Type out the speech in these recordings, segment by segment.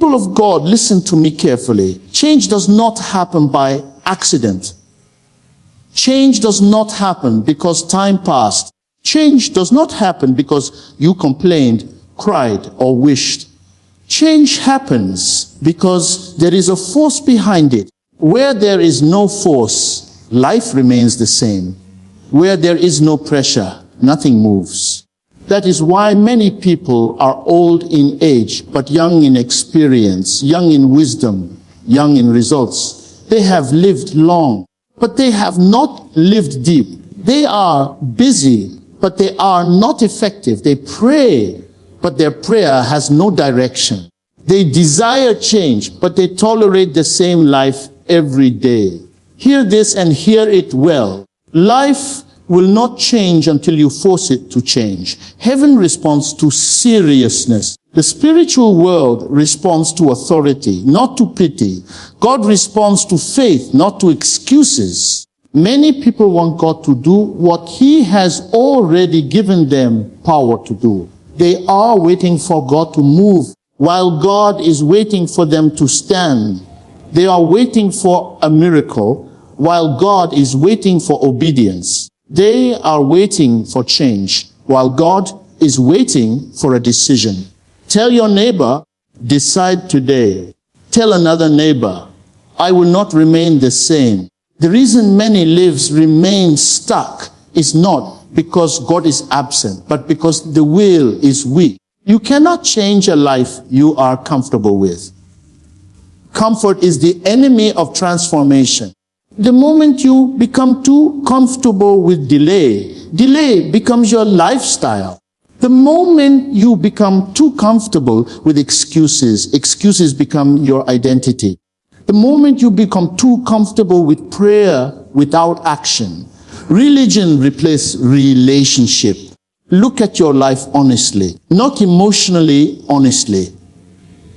People of God, listen to me carefully. Change does not happen by accident. Change does not happen because time passed. Change does not happen because you complained, cried, or wished. Change happens because there is a force behind it. Where there is no force, life remains the same. Where there is no pressure, nothing moves. That is why many people are old in age, but young in experience, young in wisdom, young in results. They have lived long, but they have not lived deep. They are busy, but they are not effective. They pray, but their prayer has no direction. They desire change, but they tolerate the same life every day. Hear this and hear it well. Life will not change until you force it to change. Heaven responds to seriousness. The spiritual world responds to authority, not to pity. God responds to faith, not to excuses. Many people want God to do what He has already given them power to do. They are waiting for God to move, while God is waiting for them to stand. They are waiting for a miracle, while God is waiting for obedience. They are waiting for change, while God is waiting for a decision. Tell your neighbor, decide today. Tell another neighbor, I will not remain the same. The reason many lives remain stuck is not because God is absent, but because the will is weak. You cannot change a life you are comfortable with. Comfort is the enemy of transformation. The moment you become too comfortable with delay, delay becomes your lifestyle. The moment you become too comfortable with excuses, excuses become your identity. The moment you become too comfortable with prayer without action, religion replaces relationship. Look at your life honestly, not emotionally honestly.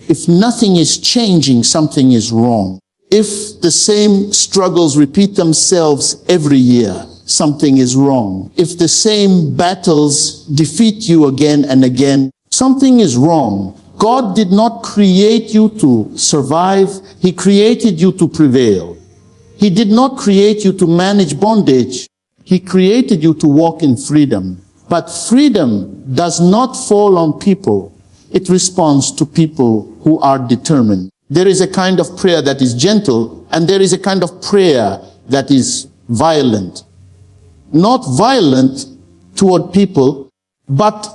If nothing is changing, something is wrong. If the same struggles repeat themselves every year, something is wrong. If the same battles defeat you again and again, something is wrong. God did not create you to survive. He created you to prevail. He did not create you to manage bondage. He created you to walk in freedom. But freedom does not fall on people. It responds to people who are determined. There is a kind of prayer that is gentle, and there is a kind of prayer that is violent. Not violent toward people, but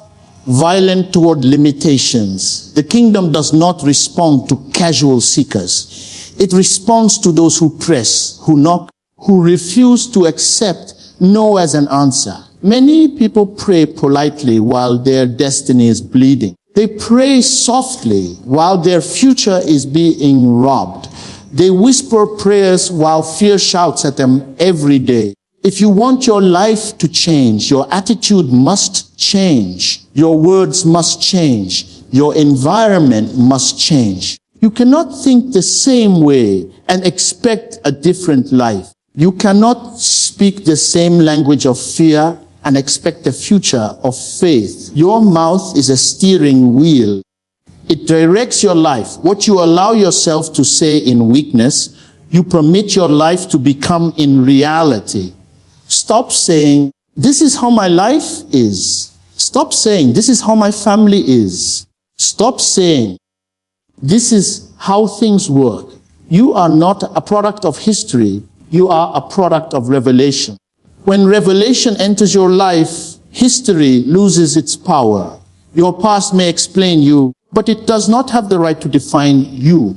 violent toward limitations. The kingdom does not respond to casual seekers. It responds to those who press, who knock, who refuse to accept no as an answer. Many people pray politely while their destiny is bleeding. They pray softly while their future is being robbed. They whisper prayers while fear shouts at them every day. If you want your life to change, your attitude must change. Your words must change. Your environment must change. You cannot think the same way and expect a different life. You cannot speak the same language of fear and expect a future of faith. Your mouth is a steering wheel. It directs your life. What you allow yourself to say in weakness, you permit your life to become in reality. Stop saying, this is how my life is. Stop saying, this is how my family is. Stop saying, this is how things work. You are not a product of history. You are a product of revelation. When revelation enters your life, history loses its power. Your past may explain you, but it does not have the right to define you.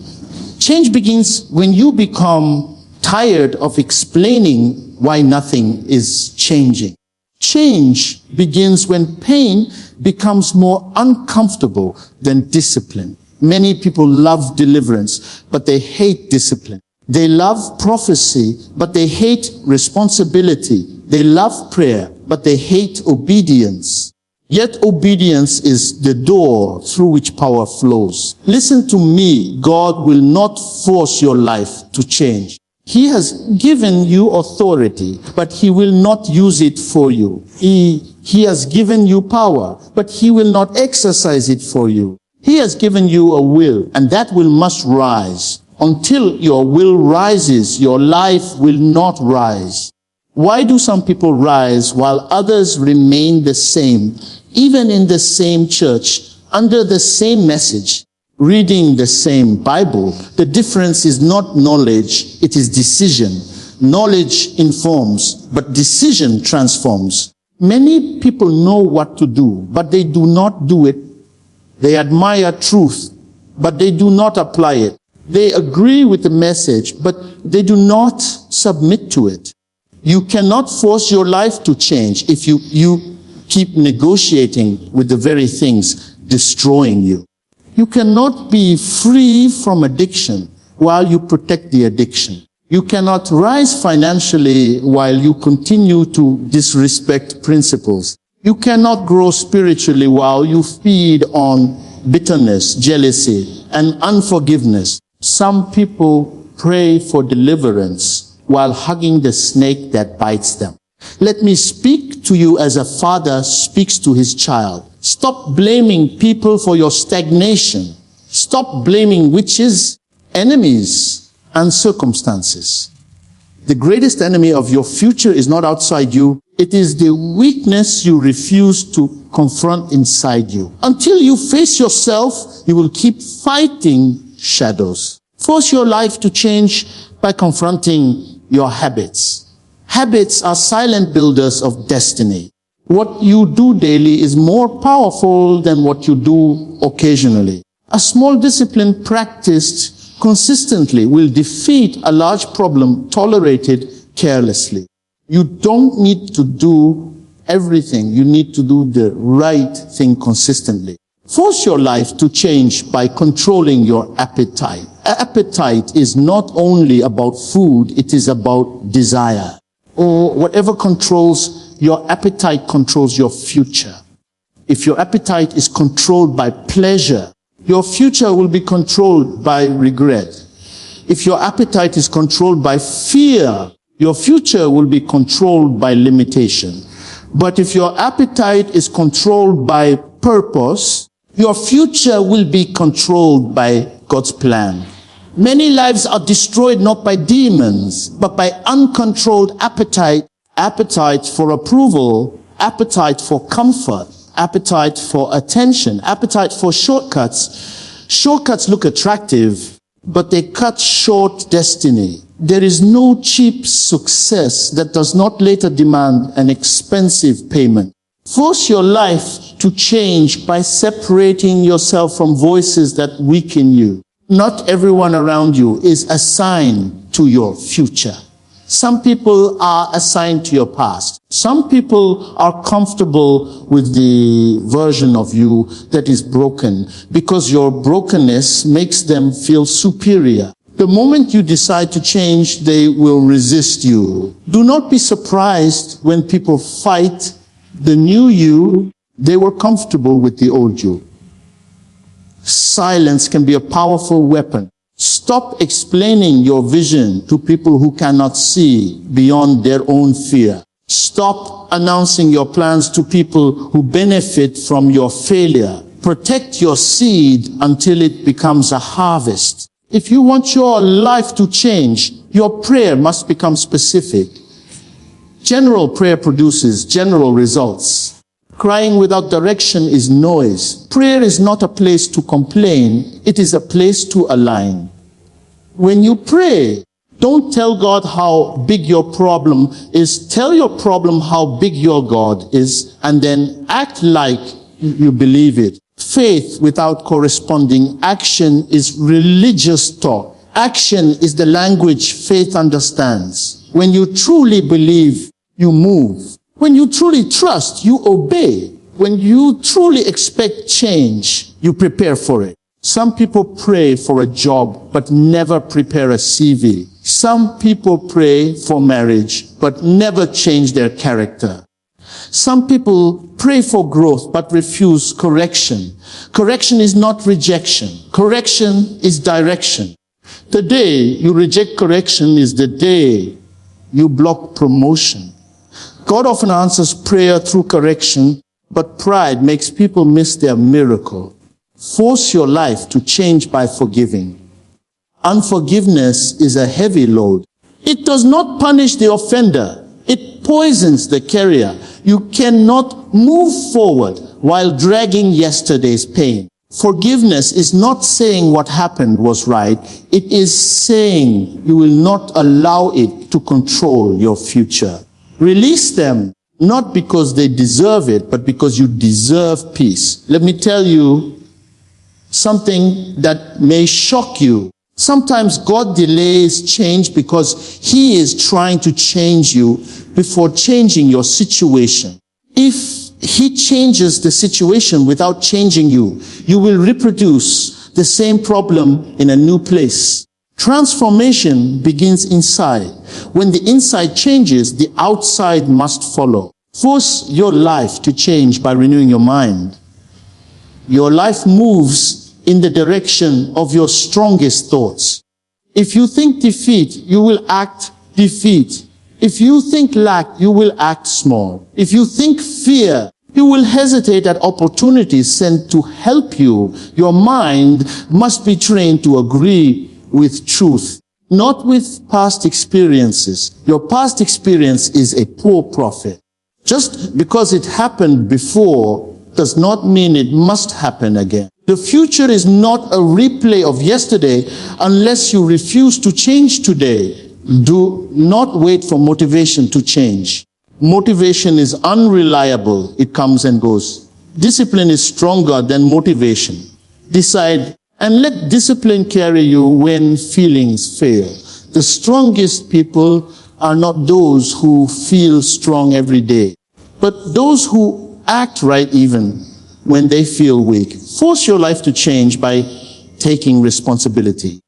Change begins when you become tired of explaining why nothing is changing. Change begins when pain becomes more uncomfortable than discipline. Many people love deliverance, but they hate discipline. They love prophecy, but they hate responsibility. They love prayer, but they hate obedience. Yet obedience is the door through which power flows. Listen to me. God will not force your life to change. He has given you authority, but He will not use it for you. He has given you power, but He will not exercise it for you. He has given you a will, and that will must rise. Until your will rises, your life will not rise. Why do some people rise while others remain the same, even in the same church, under the same message, reading the same Bible? The difference is not knowledge, it is decision. Knowledge informs, but decision transforms. Many people know what to do, but they do not do it. They admire truth, but they do not apply it. They agree with the message, but they do not submit to it. You cannot force your life to change if you keep negotiating with the very things destroying you. You cannot be free from addiction while you protect the addiction. You cannot rise financially while you continue to disrespect principles. You cannot grow spiritually while you feed on bitterness, jealousy, and unforgiveness. Some people pray for deliverance while hugging the snake that bites them. Let me speak to you as a father speaks to his child. Stop blaming people for your stagnation. Stop blaming witches, enemies, and circumstances. The greatest enemy of your future is not outside you. It is the weakness you refuse to confront inside you. Until you face yourself, you will keep fighting shadows. Force your life to change by confronting your habits. Habits are silent builders of destiny. What you do daily is more powerful than what you do occasionally. A small discipline practiced consistently will defeat a large problem tolerated carelessly. You don't need to do everything. You need to do the right thing consistently. Force your life to change by controlling your appetite. Appetite is not only about food, it is about desire. Or whatever controls your appetite controls your future. If your appetite is controlled by pleasure, your future will be controlled by regret. If your appetite is controlled by fear, your future will be controlled by limitation. But if your appetite is controlled by purpose, your future will be controlled by God's plan. Many lives are destroyed not by demons, but by uncontrolled appetite. Appetite for approval, appetite for comfort, appetite for attention, appetite for shortcuts. Shortcuts look attractive, but they cut short destiny. There is no cheap success that does not later demand an expensive payment. Force your life to change by separating yourself from voices that weaken you. Not everyone around you is assigned to your future. Some people are assigned to your past. Some people are comfortable with the version of you that is broken because your brokenness makes them feel superior. The moment you decide to change, they will resist you. Do not be surprised when people fight the new you. They were comfortable with the old you. Silence can be a powerful weapon. Stop explaining your vision to people who cannot see beyond their own fear. Stop announcing your plans to people who benefit from your failure. Protect your seed until it becomes a harvest. If you want your life to change, your prayer must become specific. General prayer produces general results. Crying without direction is noise. Prayer is not a place to complain. It is a place to align. When you pray, don't tell God how big your problem is. Tell your problem how big your God is, and then act like you believe it. Faith without corresponding action is religious talk. Action is the language faith understands. When you truly believe, you move. When you truly trust, you obey. When you truly expect change, you prepare for it. Some people pray for a job, but never prepare a CV. Some people pray for marriage, but never change their character. Some people pray for growth, but refuse correction. Correction is not rejection. Correction is direction. The day you reject correction is the day you block promotion. God often answers prayer through correction, but pride makes people miss their miracle. Force your life to change by forgiving. Unforgiveness is a heavy load. It does not punish the offender. It poisons the carrier. You cannot move forward while dragging yesterday's pain. Forgiveness is not saying what happened was right. It is saying you will not allow it to control your future. Release them, not because they deserve it, but because you deserve peace. Let me tell you something that may shock you. Sometimes God delays change because He is trying to change you before changing your situation. If He changes the situation without changing you, you will reproduce the same problem in a new place. Transformation begins inside. When the inside changes, the outside must follow. Force your life to change by renewing your mind. Your life moves in the direction of your strongest thoughts. If you think defeat, you will act defeat. If you think lack, you will act small. If you think fear, you will hesitate at opportunities sent to help you. Your mind must be trained to agree with truth, not with past experiences. Your past experience is a poor prophet. Just because it happened before does not mean it must happen again. The future is not a replay of yesterday unless you refuse to change today. Do not wait for motivation to change. Motivation is unreliable. It comes and goes. Discipline is stronger than motivation. Decide and let discipline carry you when feelings fail. The strongest people are not those who feel strong every day, but those who act right even when they feel weak. Force your life to change by taking responsibility.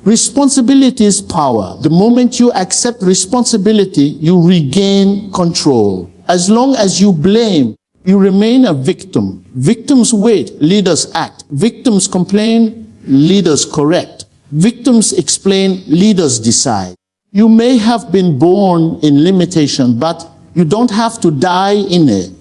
Responsibility is power. The moment you accept responsibility, you regain control. As long as you blame, you remain a victim. Victims wait, leaders act. Victims complain, leaders correct. Victims explain, leaders decide. You may have been born in limitation, but you don't have to die in it.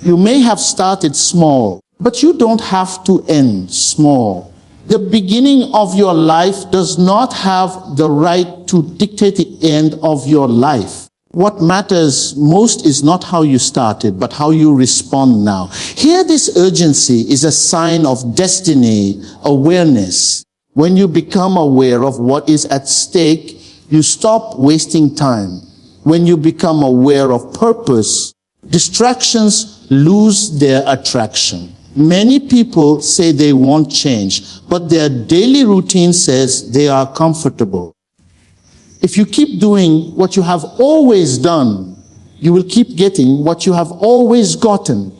You may have started small, but you don't have to end small. The beginning of your life does not have the right to dictate the end of your life. What matters most is not how you started, but how you respond now. Here, this urgency is a sign of destiny awareness. When you become aware of what is at stake, you stop wasting time. When you become aware of purpose, distractions lose their attraction. Many people say they want change, but their daily routine says they are comfortable. If you keep doing what you have always done, you will keep getting what you have always gotten.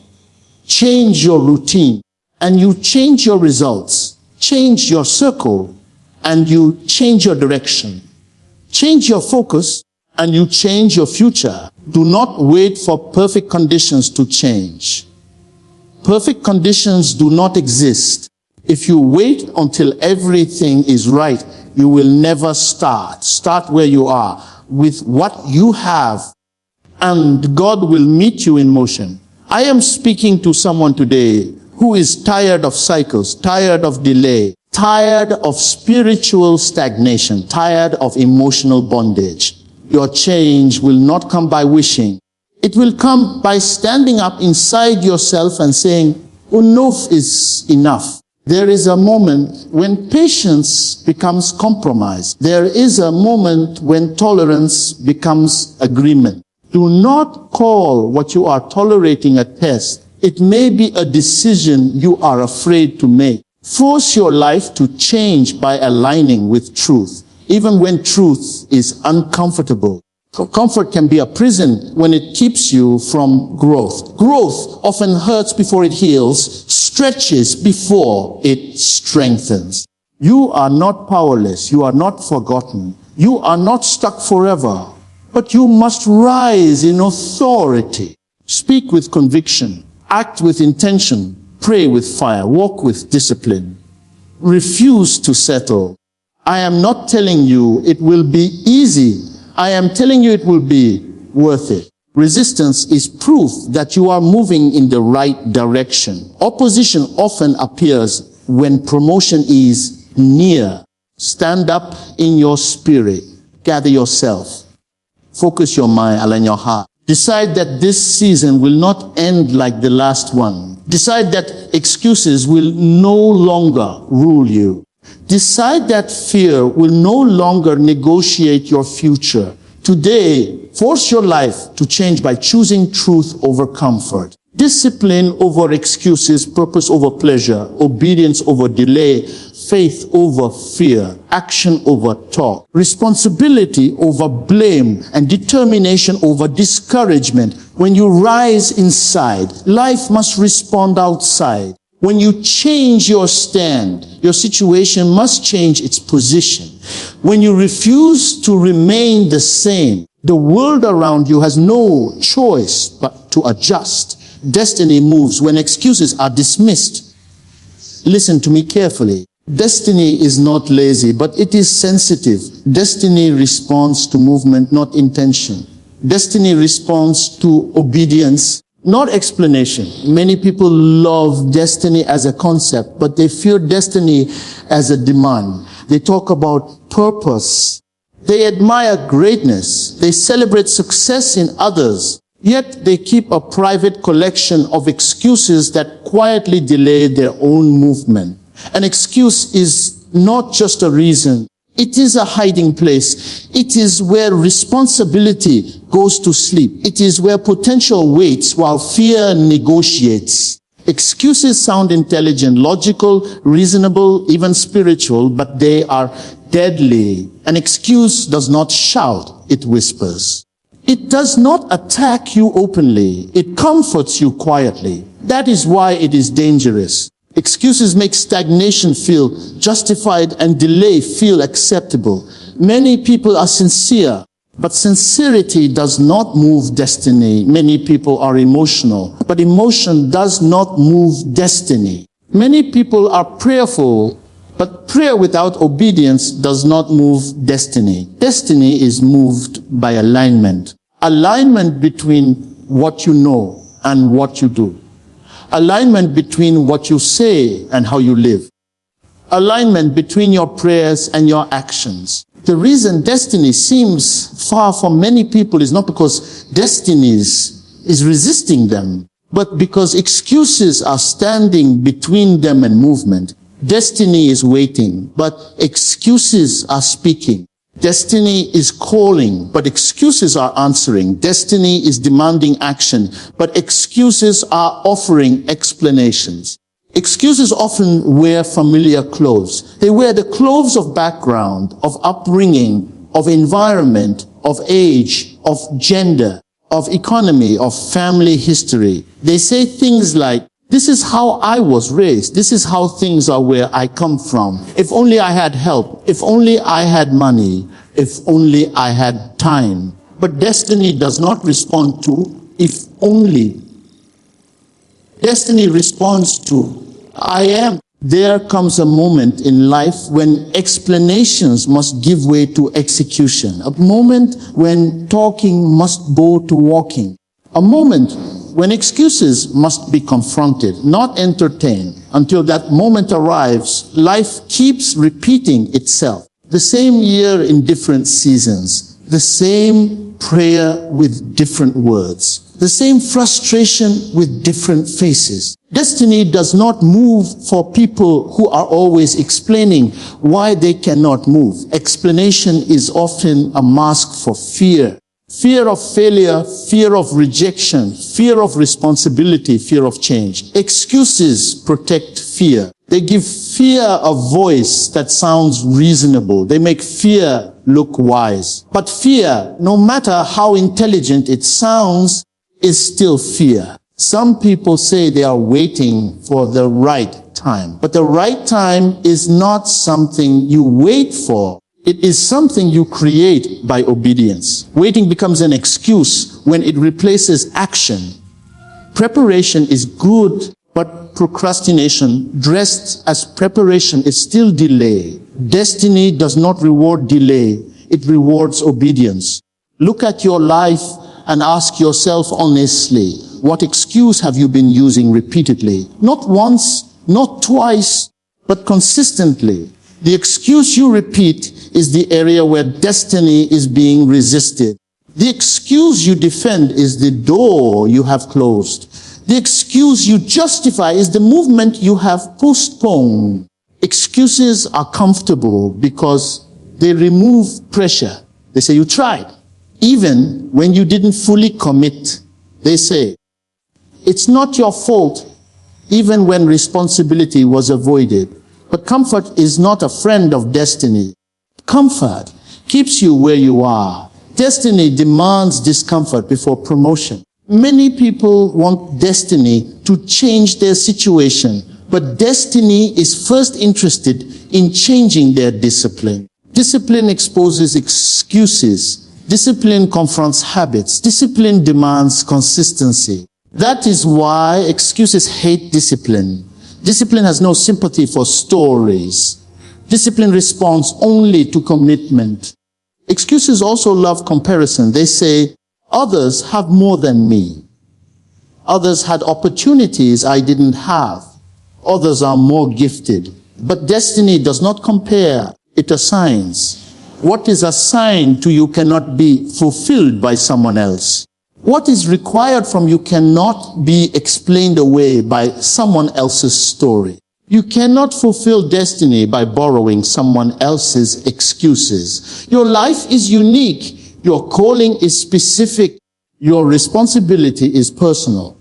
Change your routine, and you change your results. Change your circle, and you change your direction. Change your focus, and you change your future. Do not wait for perfect conditions to change. Perfect conditions do not exist. If you wait until everything is right, you will never start. Start where you are, with what you have, and God will meet you in motion. I am speaking to someone today who is tired of cycles, tired of delay, tired of spiritual stagnation, tired of emotional bondage. Your change will not come by wishing. It will come by standing up inside yourself and saying, enough is enough. There is a moment when patience becomes compromise. There is a moment when tolerance becomes agreement. Do not call what you are tolerating a test. It may be a decision you are afraid to make. Force your life to change by aligning with truth, even when truth is uncomfortable. Comfort can be a prison when it keeps you from growth. Growth often hurts before it heals, stretches before it strengthens. You are not powerless. You are not forgotten. You are not stuck forever. But you must rise in authority. Speak with conviction. Act with intention. Pray with fire. Walk with discipline. Refuse to settle. I am not telling you it will be easy. I am telling you it will be worth it. Resistance is proof that you are moving in the right direction. Opposition often appears when promotion is near. Stand up in your spirit. Gather yourself. Focus your mind, align your heart. Decide that this season will not end like the last one. Decide that excuses will no longer rule you. Decide that fear will no longer negotiate your future. Today, force your life to change by choosing truth over comfort. Discipline over excuses, purpose over pleasure, obedience over delay, faith over fear, action over talk, responsibility over blame, and determination over discouragement. When you rise inside, life must respond outside. When you change your stand, your situation must change its position. When you refuse to remain the same, the world around you has no choice but to adjust. Destiny moves when excuses are dismissed. Listen to me carefully. Destiny is not lazy, but it is sensitive. Destiny responds to movement, not intention. Destiny responds to obedience, not explanation. Many people love destiny as a concept, but they fear destiny as a demand. They talk about purpose. They admire greatness. They celebrate success in others. Yet they keep a private collection of excuses that quietly delay their own movement. An excuse is not just a reason. It is a hiding place. It is where responsibility goes to sleep. It is where potential waits while fear negotiates. Excuses sound intelligent, logical, reasonable, even spiritual, but they are deadly. An excuse does not shout, it whispers. It does not attack you openly. It comforts you quietly. That is why it is dangerous. Excuses make stagnation feel justified and delay feel acceptable. Many people are sincere, but sincerity does not move destiny. Many people are emotional, but emotion does not move destiny. Many people are prayerful, but prayer without obedience does not move destiny. Destiny is moved by alignment. Alignment between what you know and what you do. Alignment between what you say and how you live. Alignment between your prayers and your actions. The reason destiny seems far from many people is not because destiny is resisting them, but because excuses are standing between them and movement. Destiny is waiting, but excuses are speaking. Destiny is calling, but excuses are answering. Destiny is demanding action, but excuses are offering explanations. Excuses often wear familiar clothes. They wear the clothes of background, of upbringing, of environment, of age, of gender, of economy, of family history. They say things like, this is how I was raised. This is how things are where I come from. If only I had help. If only I had money. If only I had time. But destiny does not respond to if only. Destiny responds to I am. There comes a moment in life when explanations must give way to execution. A moment when talking must bow to walking. A moment when excuses must be confronted, not entertained. Until that moment arrives, life keeps repeating itself. The same year in different seasons. The same prayer with different words. The same frustration with different faces. Destiny does not move for people who are always explaining why they cannot move. Explanation is often a mask for fear. Fear of failure, fear of rejection, fear of responsibility, fear of change. Excuses protect fear. They give fear a voice that sounds reasonable. They make fear look wise. But fear, no matter how intelligent it sounds, is still fear. Some people say they are waiting for the right time. But the right time is not something you wait for. It is something you create by obedience. Waiting becomes an excuse when it replaces action. Preparation is good, but procrastination dressed as preparation is still delay. Destiny does not reward delay. It rewards obedience. Look at your life and ask yourself honestly, what excuse have you been using repeatedly? Not once, not twice, but consistently. The excuse you repeat is the area where destiny is being resisted. The excuse you defend is the door you have closed. The excuse you justify is the movement you have postponed. Excuses are comfortable because they remove pressure. They say, you tried. Even when you didn't fully commit, they say, it's not your fault, even when responsibility was avoided. But comfort is not a friend of destiny. Comfort keeps you where you are. Destiny demands discomfort before promotion. Many people want destiny to change their situation, but destiny is first interested in changing their discipline. Discipline exposes excuses. Discipline confronts habits. Discipline demands consistency. That is why excuses hate discipline. Discipline has no sympathy for stories. Discipline responds only to commitment. Excuses also love comparison. They say, others have more than me. Others had opportunities I didn't have. Others are more gifted. But destiny does not compare, it assigns. What is assigned to you cannot be fulfilled by someone else. What is required from you cannot be explained away by someone else's story. You cannot fulfill destiny by borrowing someone else's excuses. Your life is unique. Your calling is specific. Your responsibility is personal.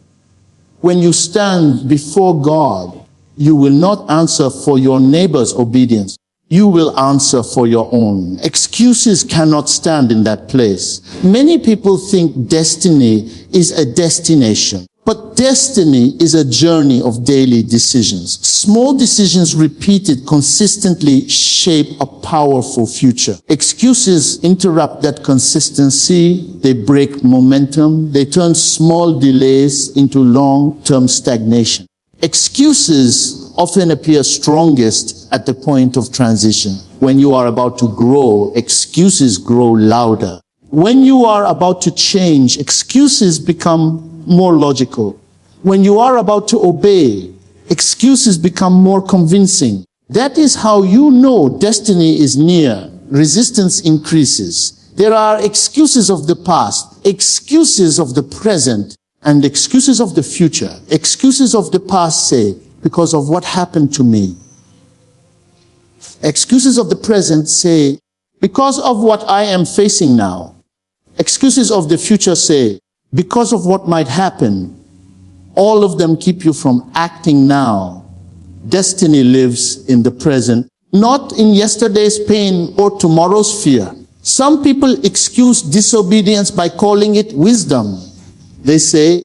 When you stand before God, you will not answer for your neighbor's obedience. You will answer for your own. Excuses cannot stand in that place. Many people think destiny is a destination. But destiny is a journey of daily decisions. Small decisions repeated consistently shape a powerful future. Excuses interrupt that consistency. They break momentum. They turn small delays into long-term stagnation. Excuses often appear strongest at the point of transition. When you are about to grow, excuses grow louder. When you are about to change, excuses become more logical. When you are about to obey, excuses become more convincing. That is how you know destiny is near. Resistance increases. There are excuses of the past, excuses of the present, and excuses of the future. Excuses of the past say, because of what happened to me. Excuses of the present say, because of what I am facing now. Excuses of the future say, because of what might happen. All of them keep you from acting now. Destiny lives in the present, not in yesterday's pain or tomorrow's fear. Some people excuse disobedience by calling it wisdom. They say,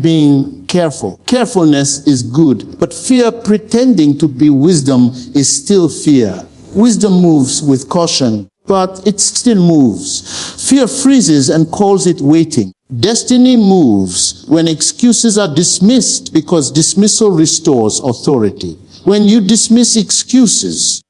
being careful. Carefulness is good, but fear pretending to be wisdom is still fear. Wisdom moves with caution, but it still moves. Fear freezes and calls it waiting. Destiny moves when excuses are dismissed, because dismissal restores authority. When you dismiss excuses,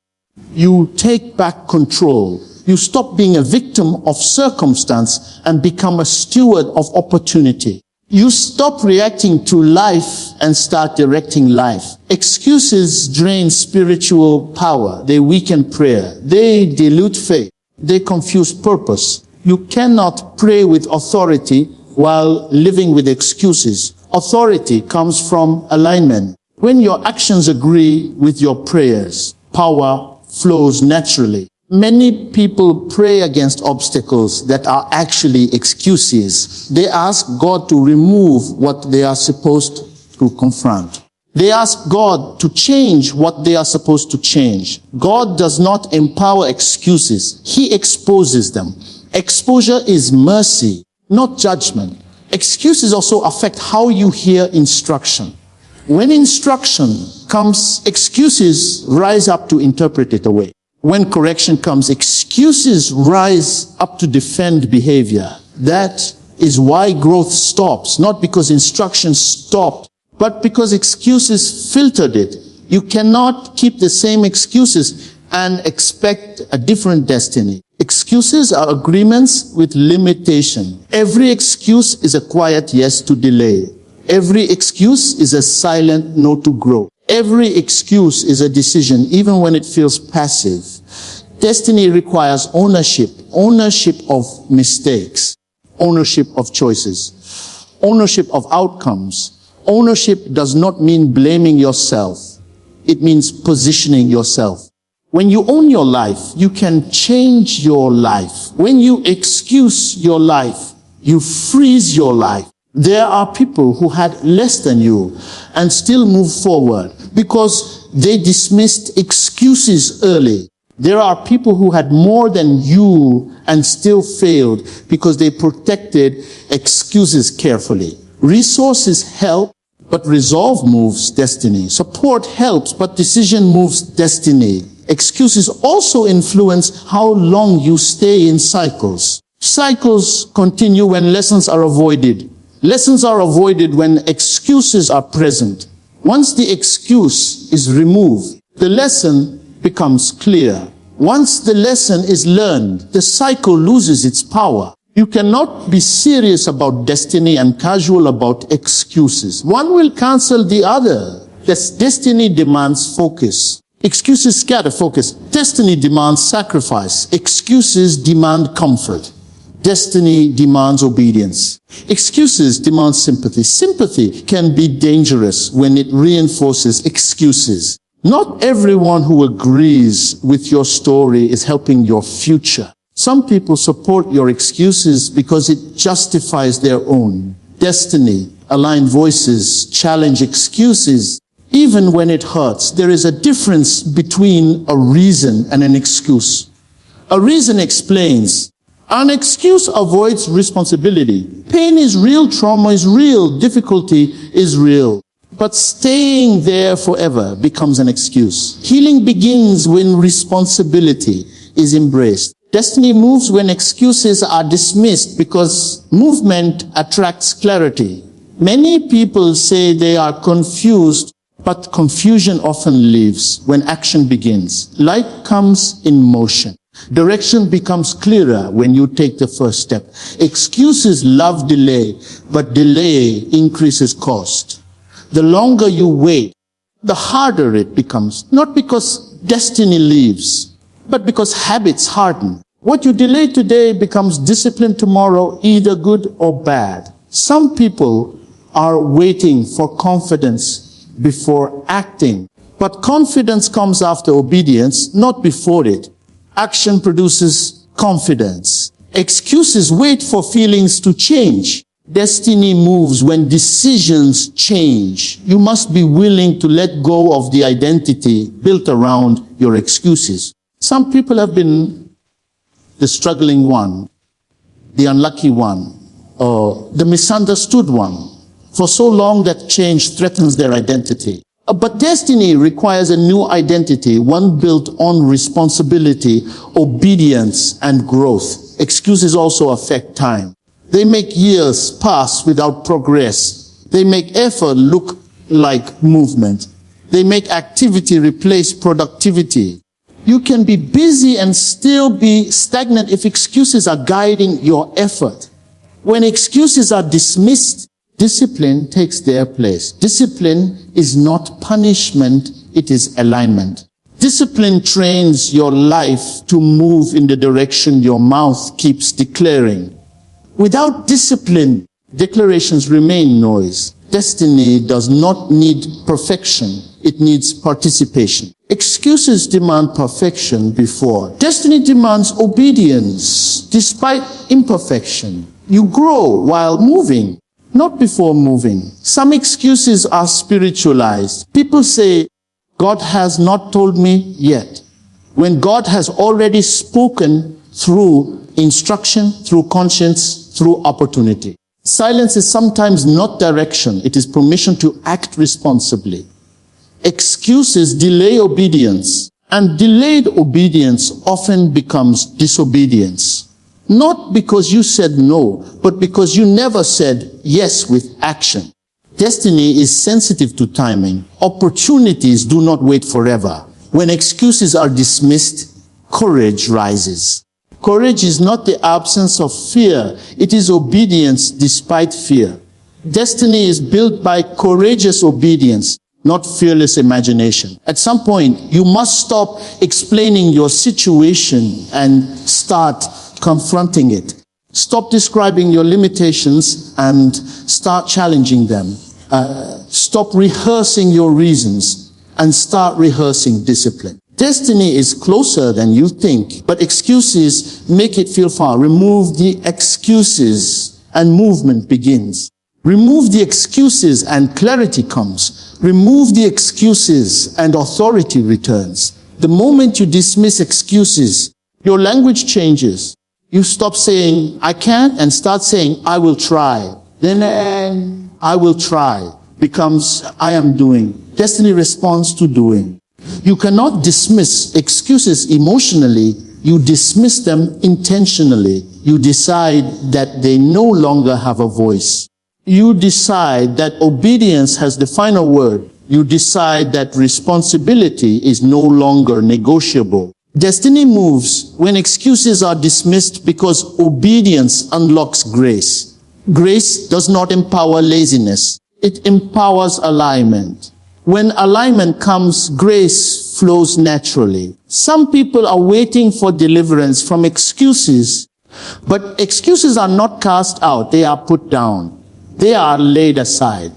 you take back control. You stop being a victim of circumstance and become a steward of opportunity. You stop reacting to life and start directing life. Excuses drain spiritual power. They weaken prayer. They dilute faith. They confuse purpose. You cannot pray with authority while living with excuses. Authority comes from alignment. When your actions agree with your prayers, power flows naturally. Many people pray against obstacles that are actually excuses. They ask God to remove what they are supposed to confront. They ask God to change what they are supposed to change. God does not empower excuses. He exposes them. Exposure is mercy, not judgment. Excuses also affect how you hear instruction. When instruction comes, excuses rise up to interpret it away. When correction comes, excuses rise up to defend behavior. That is why growth stops, not because instruction stopped, but because excuses filtered it. You cannot keep the same excuses and expect a different destiny. Excuses are agreements with limitation. Every excuse is a quiet yes to delay. Every excuse is a silent no to grow. Every excuse is a decision, even when it feels passive. Destiny requires ownership. Ownership of mistakes. Ownership of choices. Ownership of outcomes. Ownership does not mean blaming yourself. It means positioning yourself. When you own your life, you can change your life. When you excuse your life, you freeze your life. There are people who had less than you and still move forward because they dismissed excuses early. There are people who had more than you and still failed because they protected excuses carefully. Resources help, but resolve moves destiny. Support helps, but decision moves destiny. Excuses also influence how long you stay in cycles. Cycles continue when lessons are avoided. Lessons are avoided when excuses are present. Once the excuse is removed, the lesson becomes clear. Once the lesson is learned, the cycle loses its power. You cannot be serious about destiny and casual about excuses. One will cancel the other. Destiny demands focus. Excuses scatter focus. Destiny demands sacrifice. Excuses demand comfort. Destiny demands obedience. Excuses demand sympathy. Sympathy can be dangerous when it reinforces excuses. Not everyone who agrees with your story is helping your future. Some people support your excuses because it justifies their own. Destiny, aligned voices, challenge excuses. Even when it hurts, there is a difference between a reason and an excuse. A reason explains. An excuse avoids responsibility. Pain is real, trauma is real, difficulty is real. But staying there forever becomes an excuse. Healing begins when responsibility is embraced. Destiny moves when excuses are dismissed because movement attracts clarity. Many people say they are confused, but confusion often leaves when action begins. Light comes in motion. Direction becomes clearer when you take the first step. Excuses love delay, but delay increases cost. The longer you wait, the harder it becomes. Not because destiny leaves, but because habits harden. What you delay today becomes discipline tomorrow, either good or bad. Some people are waiting for confidence before acting. But confidence comes after obedience, not before it. Action produces confidence. Excuses wait for feelings to change. Destiny moves when decisions change. You must be willing to let go of the identity built around your excuses. Some people have been the struggling one, the unlucky one, or the misunderstood one for so long that change threatens their identity. But destiny requires a new identity, one built on responsibility, obedience, and growth. Excuses also affect time. They make years pass without progress. They make effort look like movement. They make activity replace productivity. You can be busy and still be stagnant if excuses are guiding your effort. When excuses are dismissed, discipline takes their place. Discipline is not punishment, it is alignment. Discipline trains your life to move in the direction your mouth keeps declaring. Without discipline, declarations remain noise. Destiny does not need perfection, it needs participation. Excuses demand perfection before. Destiny demands obedience despite imperfection. You grow while moving, not before moving. Some excuses are spiritualized. People say, God has not told me yet. When God has already spoken through instruction, through conscience, through opportunity. Silence is sometimes not direction. It is permission to act responsibly. Excuses delay obedience, and delayed obedience often becomes disobedience. Not because you said no, but because you never said yes with action. Destiny is sensitive to timing. Opportunities do not wait forever. When excuses are dismissed, courage rises. Courage is not the absence of fear. It is obedience despite fear. Destiny is built by courageous obedience, not fearless imagination. At some point, you must stop explaining your situation and start confronting it. Stop describing your limitations and start challenging them. Stop rehearsing your reasons and start rehearsing discipline. Destiny is closer than you think, but excuses make it feel far. Remove the excuses and movement begins. Remove the excuses and clarity comes. Remove the excuses and authority returns. The moment you dismiss excuses, your language changes. You stop saying, I can't, and start saying, I will try. Then I will try becomes, I am doing. Destiny responds to doing. You cannot dismiss excuses emotionally. You dismiss them intentionally. You decide that they no longer have a voice. You decide that obedience has the final word. You decide that responsibility is no longer negotiable. Destiny moves when excuses are dismissed because obedience unlocks grace. Grace does not empower laziness. It empowers alignment. When alignment comes, grace flows naturally. Some people are waiting for deliverance from excuses, but excuses are not cast out. They are put down. They are laid aside.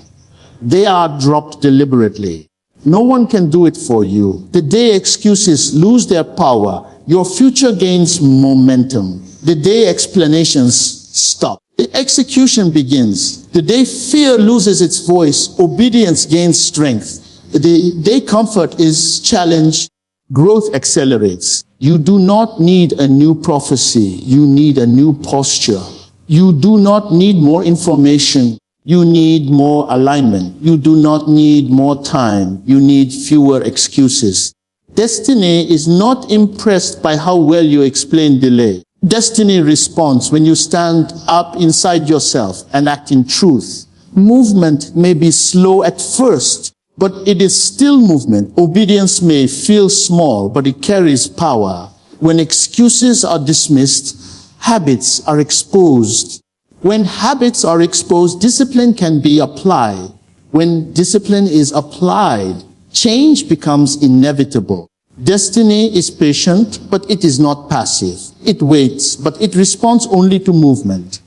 They are dropped deliberately. No one can do it for you. The day excuses lose their power, your future gains momentum. The day explanations stop, the execution begins. The day fear loses its voice, obedience gains strength. The day comfort is challenged, growth accelerates. You do not need a new prophecy. You need a new posture. You do not need more information. You need more alignment. You do not need more time. You need fewer excuses. Destiny is not impressed by how well you explain delay. Destiny responds when you stand up inside yourself and act in truth. Movement may be slow at first, but it is still movement. Obedience may feel small, but it carries power. When excuses are dismissed, habits are exposed. When habits are exposed, discipline can be applied. When discipline is applied, change becomes inevitable. Destiny is patient, but it is not passive. It waits, but it responds only to movement.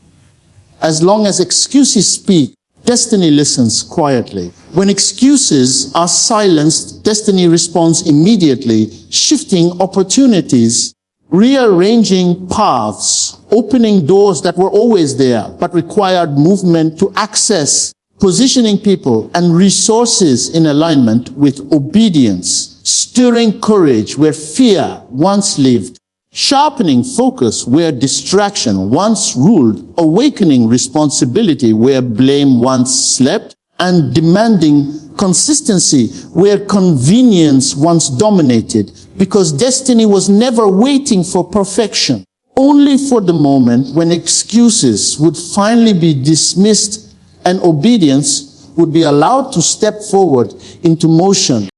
As long as excuses speak, destiny listens quietly. When excuses are silenced, destiny responds immediately, shifting opportunities, rearranging paths, opening doors that were always there, but required movement to access, positioning people and resources in alignment with obedience, stirring courage where fear once lived, sharpening focus where distraction once ruled, awakening responsibility where blame once slept, and demanding consistency where convenience once dominated, because destiny was never waiting for perfection, only for the moment when excuses would finally be dismissed and obedience would be allowed to step forward into motion.